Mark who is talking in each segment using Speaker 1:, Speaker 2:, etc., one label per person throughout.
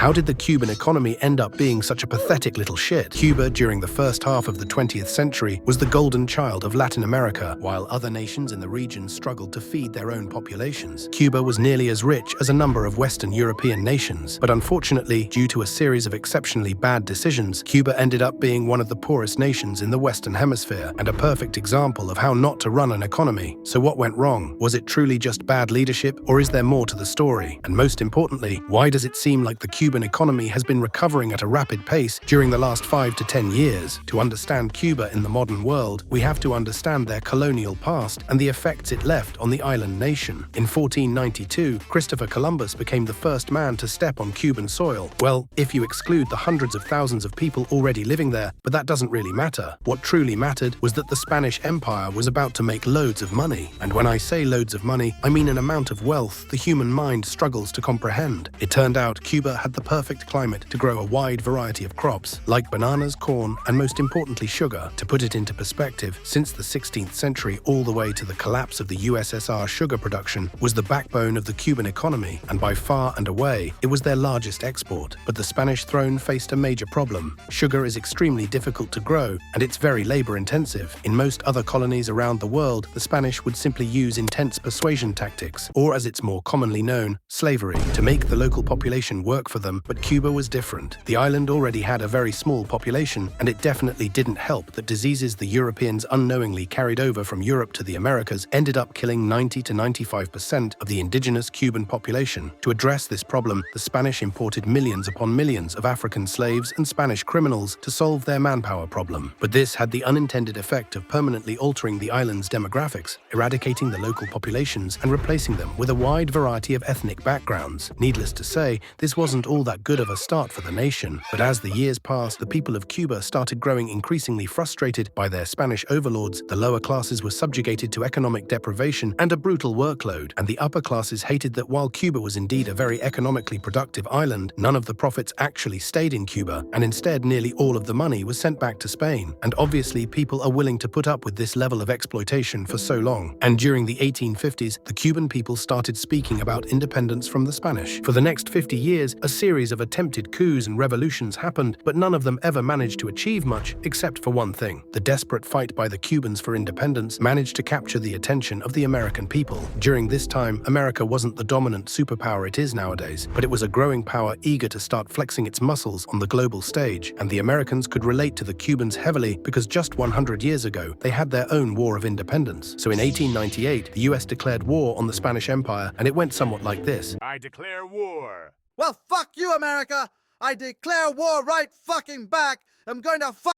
Speaker 1: How did the Cuban economy end up being such a pathetic little shit? Cuba, during the first half of the 20th century, was the golden child of Latin America, while other nations in the region struggled to feed their own populations. Cuba was nearly as rich as a number of Western European nations, but unfortunately, due to a series of exceptionally bad decisions, Cuba ended up being one of the poorest nations in the Western Hemisphere, and a perfect example of how not to run an economy. So what went wrong? Was it truly just bad leadership, or is there more to the story? And most importantly, why does it seem like the Cuban economy has been recovering at a rapid pace during the last 5 to 10 years? To understand Cuba in the modern world, we have to understand their colonial past and the effects it left on the island nation. In 1492, Christopher Columbus became the first man to step on Cuban soil. Well, if you exclude the hundreds of thousands of people already living there, but that doesn't really matter. What truly mattered was that the Spanish Empire was about to make loads of money. And when I say loads of money, I mean an amount of wealth the human mind struggles to comprehend. It turned out Cuba had the perfect climate to grow a wide variety of crops, like bananas, corn, and most importantly sugar. To put it into perspective, since the 16th century all the way to the collapse of the USSR, sugar production was the backbone of the Cuban economy, and by far and away, it was their largest export. But the Spanish throne faced a major problem. Sugar is extremely difficult to grow, and it's very labor-intensive. In most other colonies around the world, the Spanish would simply use intense persuasion tactics, or as it's more commonly known, slavery, to make the local population work for them. But Cuba was different. The island already had a very small population, and it definitely didn't help that diseases the Europeans unknowingly carried over from Europe to the Americas ended up killing 90 to 95% of the indigenous Cuban population. To address this problem, the Spanish imported millions upon millions of African slaves and Spanish criminals to solve their manpower problem. But this had the unintended effect of permanently altering the island's demographics, eradicating the local populations and replacing them with a wide variety of ethnic backgrounds. Needless to say, this wasn't all that good of a start for the nation. But as the years passed, the people of Cuba started growing increasingly frustrated by their Spanish overlords. The lower classes were subjugated to economic deprivation and a brutal workload, and the upper classes hated that while Cuba was indeed a very economically productive island, none of the profits actually stayed in Cuba, and instead nearly all of the money was sent back to Spain. And obviously people are willing to put up with this level of exploitation for so long. And during the 1850s, the Cuban people started speaking about independence from the Spanish. For the next 50 years, a series of attempted coups and revolutions happened, but none of them ever managed to achieve much, except for one thing. The desperate fight by the Cubans for independence managed to capture the attention of the American people. During this time, America wasn't the dominant superpower it is nowadays, but it was a growing power eager to start flexing its muscles on the global stage, and the Americans could relate to the Cubans heavily because just 100 years ago, they had their own war of independence. So in 1898, the US declared war on the Spanish Empire, and it went somewhat like this.
Speaker 2: I declare war.
Speaker 3: Well, fuck you, America! I declare war right fucking back! I'm going to fuck.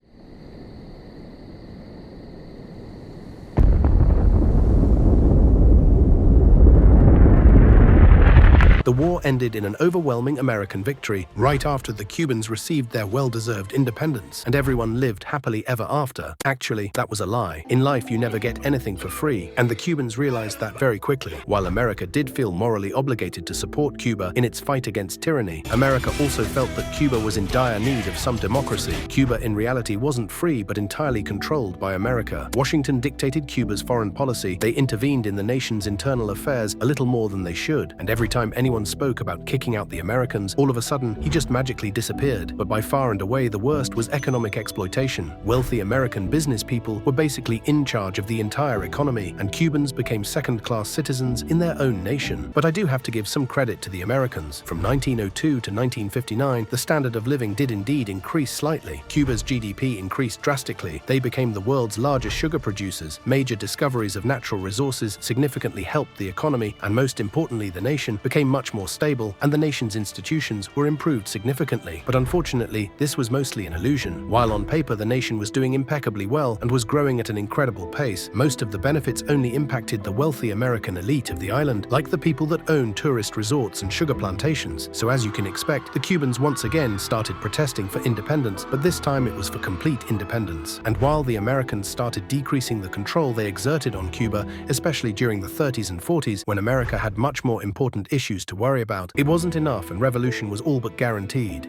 Speaker 1: The war ended in an overwhelming American victory right after the Cubans received their well-deserved independence, and everyone lived happily ever after. Actually, that was a lie. In life, you never get anything for free, and the Cubans realized that very quickly. While America did feel morally obligated to support Cuba in its fight against tyranny, America also felt that Cuba was in dire need of some democracy. Cuba in reality wasn't free but entirely controlled by America. Washington dictated Cuba's foreign policy. They intervened in the nation's internal affairs a little more than they should, and every time anyone spoke about kicking out the Americans, all of a sudden he just magically disappeared. But by far and away the worst was economic exploitation. Wealthy American business people were basically in charge of the entire economy, and Cubans became second-class citizens in their own nation. But I do have to give some credit to the Americans. From 1902 to 1959, the standard of living did indeed increase slightly. Cuba's GDP increased drastically. They became the world's largest sugar producers. Major discoveries of natural resources significantly helped the economy, and most importantly, the nation became much more stable, and the nation's institutions were improved significantly. But unfortunately, this was mostly an illusion. While on paper the nation was doing impeccably well and was growing at an incredible pace, most of the benefits only impacted the wealthy American elite of the island, like the people that own tourist resorts and sugar plantations. So as you can expect, the Cubans once again started protesting for independence, but this time it was for complete independence. And while the Americans started decreasing the control they exerted on Cuba, especially during the 30s and 40s, when America had much more important issues to worry about, it wasn't enough and revolution was all but guaranteed.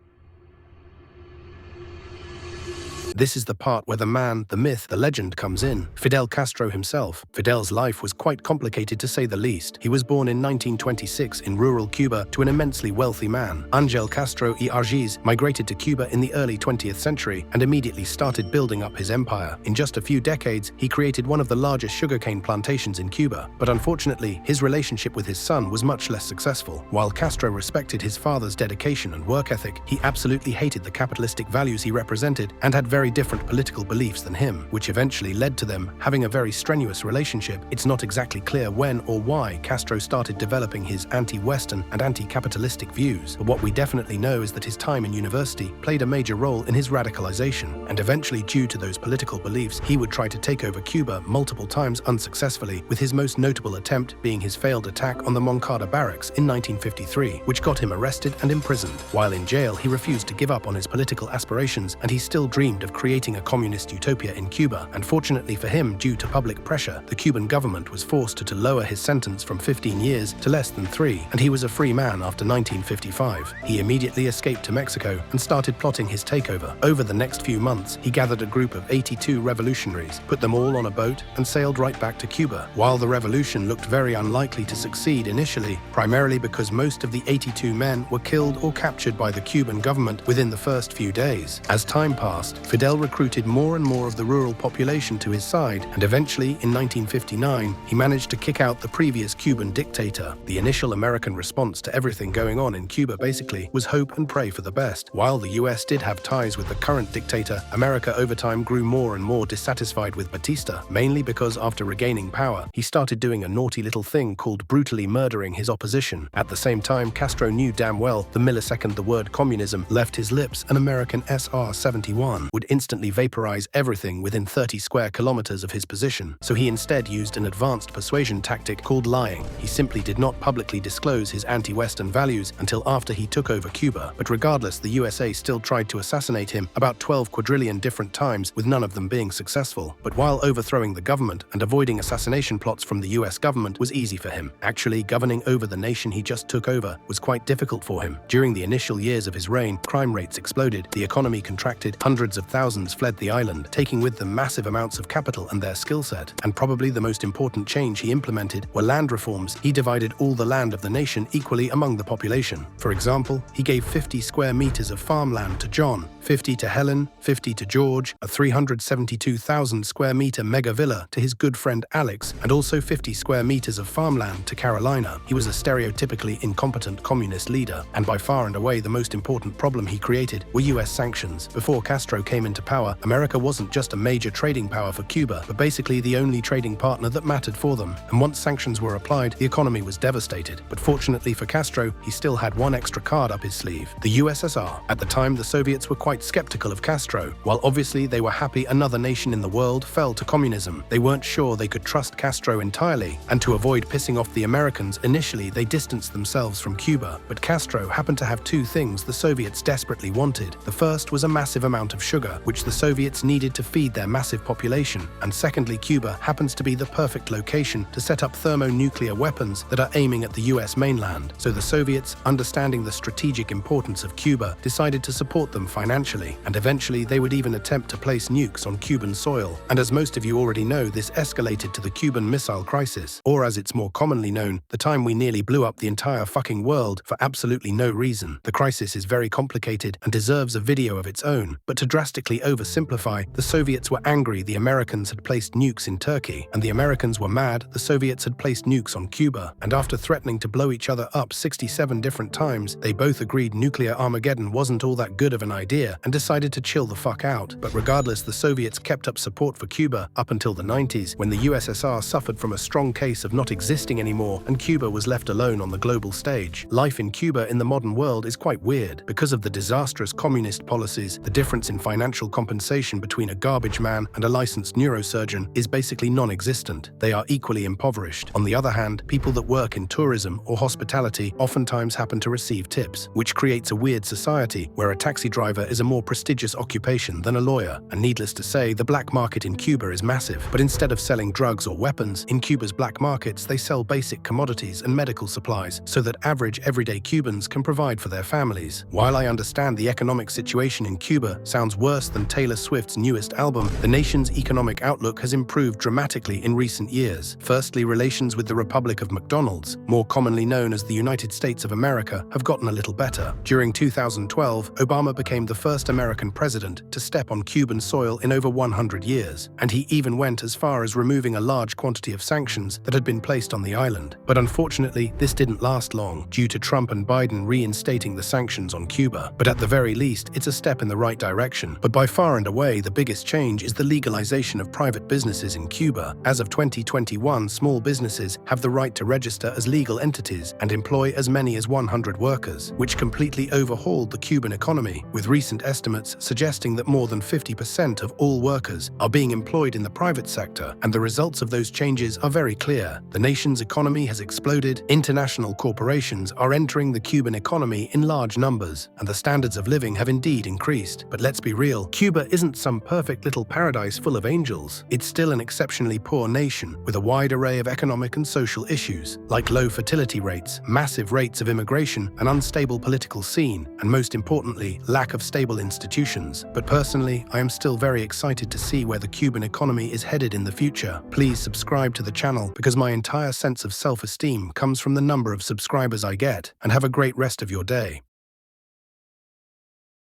Speaker 1: This is the part where the man, the myth, the legend comes in. Fidel Castro himself. Fidel's life was quite complicated to say the least. He was born in 1926 in rural Cuba to an immensely wealthy man. Ángel Castro y Argiz migrated to Cuba in the early 20th century and immediately started building up his empire. In just a few decades, he created one of the largest sugarcane plantations in Cuba. But unfortunately, his relationship with his son was much less successful. While Castro respected his father's dedication and work ethic, he absolutely hated the capitalistic values he represented and had very different political beliefs than him, which eventually led to them having a very strenuous relationship. It's not exactly clear when or why Castro started developing his anti-Western and anti-capitalistic views, but what we definitely know is that his time in university played a major role in his radicalization, and eventually, due to those political beliefs, he would try to take over Cuba multiple times unsuccessfully, with his most notable attempt being his failed attack on the Moncada barracks in 1953, which got him arrested and imprisoned. While in jail, he refused to give up on his political aspirations, and he still dreamed of creating a communist utopia in Cuba. And fortunately for him, due to public pressure, the Cuban government was forced to lower his sentence from 15 years to less than 3, and he was a free man after 1955. He immediately escaped to Mexico and started plotting his takeover. Over the next few months, he gathered a group of 82 revolutionaries, put them all on a boat, and sailed right back to Cuba. While the revolution looked very unlikely to succeed initially, primarily because most of the 82 men were killed or captured by the Cuban government within the first few days. As time passed, Fidel recruited more and more of the rural population to his side, and eventually, in 1959, he managed to kick out the previous Cuban dictator. The initial American response to everything going on in Cuba basically was hope and pray for the best. While the US did have ties with the current dictator, America over time grew more and more dissatisfied with Batista, mainly because after regaining power, he started doing a naughty little thing called brutally murdering his opposition. At the same time, Castro knew damn well the millisecond the word communism left his lips, an American SR-71 would instantly vaporize everything within 30 square kilometers of his position. So he instead used an advanced persuasion tactic called lying. He simply did not publicly disclose his anti-Western values until after he took over Cuba. But regardless, the USA still tried to assassinate him about 12 quadrillion different times, with none of them being successful. But while overthrowing the government and avoiding assassination plots from the US government was easy for him, actually governing over the nation he just took over was quite difficult for him. During the initial years of his reign, crime rates exploded, the economy contracted, hundreds of thousands fled the island, taking with them massive amounts of capital and their skill set. And probably the most important change he implemented were land reforms. He divided all the land of the nation equally among the population. For example, he gave 50 square meters of farmland to John, 50 to Helen, 50 to George, a 372,000 square meter mega villa to his good friend Alex, and also 50 square meters of farmland to Carolina. He was a stereotypically incompetent communist leader, and by far and away the most important problem he created were US sanctions. Before Castro came into power, America wasn't just a major trading power for Cuba, but basically the only trading partner that mattered for them. And once sanctions were applied, the economy was devastated. But fortunately for Castro, he still had one extra card up his sleeve: the USSR. At the time, the Soviets were quite skeptical of Castro. While obviously they were happy another nation in the world fell to communism, they weren't sure they could trust Castro entirely, and to avoid pissing off the Americans, initially they distanced themselves from Cuba. But Castro happened to have two things the Soviets desperately wanted. The first was a massive amount of sugar, which the Soviets needed to feed their massive population, and secondly, Cuba happens to be the perfect location to set up thermonuclear weapons that are aiming at the US mainland. So the Soviets, understanding the strategic importance of Cuba, decided to support them financially, and eventually they would even attempt to place nukes on Cuban soil. And as most of you already know, this escalated to the Cuban Missile Crisis, or as it's more commonly known, the time we nearly blew up the entire fucking world for absolutely no reason. The crisis is very complicated and deserves a video of its own, but to drastically oversimplify, the Soviets were angry the Americans had placed nukes in Turkey, and the Americans were mad the Soviets had placed nukes on Cuba. And after threatening to blow each other up 67 different times, they both agreed nuclear Armageddon wasn't all that good of an idea and decided to chill the fuck out. But regardless, the Soviets kept up support for Cuba up until the 90s, when the USSR suffered from a strong case of not existing anymore and Cuba was left alone on the global stage. Life in Cuba in the modern world is quite weird. Because of the disastrous communist policies, the difference in financial compensation between a garbage man and a licensed neurosurgeon is basically non-existent. They are equally impoverished. On the other hand, people that work in tourism or hospitality oftentimes happen to receive tips, which creates a weird society where a taxi driver is a more prestigious occupation than a lawyer. And needless to say, the black market in Cuba is massive. But instead of selling drugs or weapons, in Cuba's black markets they sell basic commodities and medical supplies so that average everyday Cubans can provide for their families. While I understand the economic situation in Cuba sounds worse worse than Taylor Swift's newest album, the nation's economic outlook has improved dramatically in recent years. Firstly, relations with the Republic of McDonald's, more commonly known as the United States of America, have gotten a little better. During 2012, Obama became the first American president to step on Cuban soil in over 100 years, and he even went as far as removing a large quantity of sanctions that had been placed on the island. But unfortunately, this didn't last long, due to Trump and Biden reinstating the sanctions on Cuba. But at the very least, it's a step in the right direction. But by far and away, the biggest change is the legalization of private businesses in Cuba. As of 2021, small businesses have the right to register as legal entities and employ as many as 100 workers, which completely overhauled the Cuban economy, with recent estimates suggesting that more than 50% of all workers are being employed in the private sector, and the results of those changes are very clear. The nation's economy has exploded, international corporations are entering the Cuban economy in large numbers, and the standards of living have indeed increased. But let's be real, Cuba isn't some perfect little paradise full of angels. It's still an exceptionally poor nation, with a wide array of economic and social issues, like low fertility rates, massive rates of immigration, an unstable political scene, and most importantly, lack of stable institutions. But personally, I am still very excited to see where the Cuban economy is headed in the future. Please subscribe to the channel, because my entire sense of self-esteem comes from the number of subscribers I get, and have a great rest of your day.